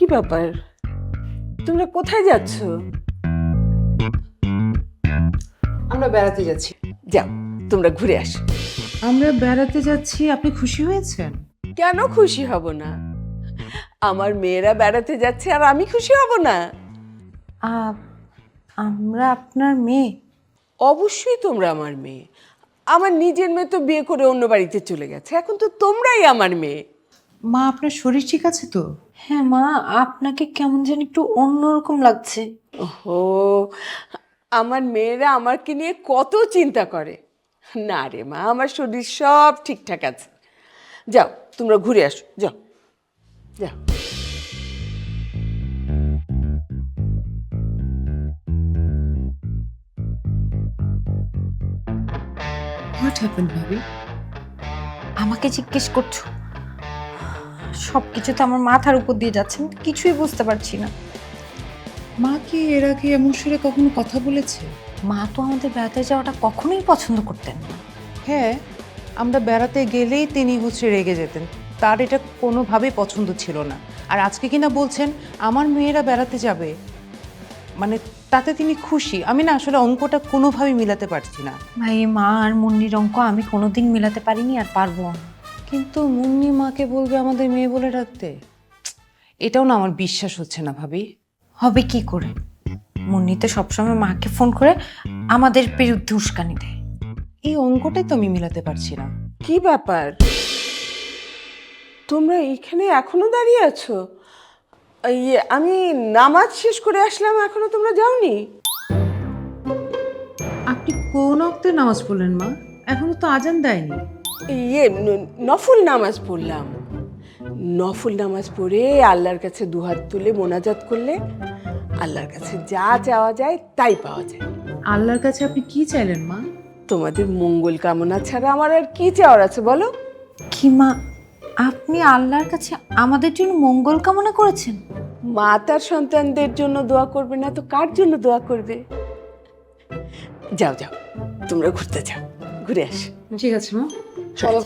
কি ব্যাপার, তোমরা কোথায় যাচ্ছ? আমরা বেড়াতে যাচ্ছি। যাও, তোমরা ঘুরে আসো। আমরা বেড়াতে যাচ্ছি, আপনি খুশি হয়েছেন? কেন খুশি হব না? আমার মেয়েরা বেড়াতে যাচ্ছে আর আমি খুশি হব না? আমরা আপনার মেয়ে? অবশ্যই তোমরা আমার মেয়ে। আমার নিজের মেয়ে তো বিয়ে করে অন্য বাড়িতে চলে গেছে, এখন তো তোমরাই আমার মেয়ে। মা, আপনার শরীর ঠিক আছে তো? হ্যাঁ মা, আপনাকে কেমন যেন একটু অন্যরকম লাগছে। ওহো, আমার মেয়েরা আমাকে নিয়ে কত চিন্তা করে। না রে মা, আমার শরীর সব ঠিকঠাক আছে। যাও, তোমরা ঘুরে আসো, যাও যাও। হোয়াট হ্যাপেন্ড ভাবি? আমাকে জিজ্ঞেস করছো? সব কিছু তো আমার মাথার উপর দিয়ে যাচ্ছে, আমি কিছুই বুঝতে পারছি না। মা কি এর আগে এমন সুরে কখনো কথা বলেছে? মা তো আমাদের বেড়াতে যাওয়াটা কখনোই পছন্দ করতেন না। হ্যাঁ, আমরা বেড়াতে গেলেই তিনি রেগে যেতেন। তার এটা কোনোভাবেই পছন্দ ছিল না। আর আজকে কিনা বলছেন আমার মেয়েরা বেড়াতে যাবে, মানে তাতে তিনি খুশি। আমি না আসলে অঙ্কটা কোনোভাবেই মিলাতে পারছি না। ভাই, মা আর মুন্নির অঙ্ক আমি কোনোদিন মিলাতে পারিনি আর পারবো না। কিন্তু মুন্নি মাকে বলবে আমাদের মেয়ে বলে রাখতে, এটাও না আমার বিশ্বাস হচ্ছে না ভাবি। হবে কি করে? মুন্নি তো সবসময় মাকে ফোন করে আমাদের বিরুদ্ধে উস্কানি দেয়। এই অঙ্কটাই তো আমি মিলাতে পারছি না। কি ব্যাপার, তোমরা এখানে এখনো দাঁড়িয়ে আছো? আমি নামাজ শেষ করে আসলাম, এখনো তোমরা যাওনি? আপনি কোন ওয়াক্তে নামাজ পড়লেন মা? এখনো তো আজান দেয়নি। নফল নামাজ পড়লাম। নফল নামাজ পড়ে আল্লাহর কাছে দুহাত তুলে মোনাজাত করলে আল্লাহর কাছে যা চাওয়া যায় তাই পাওয়া যায়। আল্লাহর কাছে আপনি কি চাইলেন মা? তোমাদের মঙ্গল কামনা ছাড়া আমার আর কি চাওয়ার আছে বলো? কি মা, আপনি আল্লাহর কাছে আমাদের জন্য মঙ্গল কামনা করেছেন? মা তার সন্তানদের জন্য দোয়া করবে না তো কার জন্য দোয়া করবে? যাও যাও, তোমরা ঘুরতে যাও, ঘুরে আস। ঠিক আছে মা, চলো।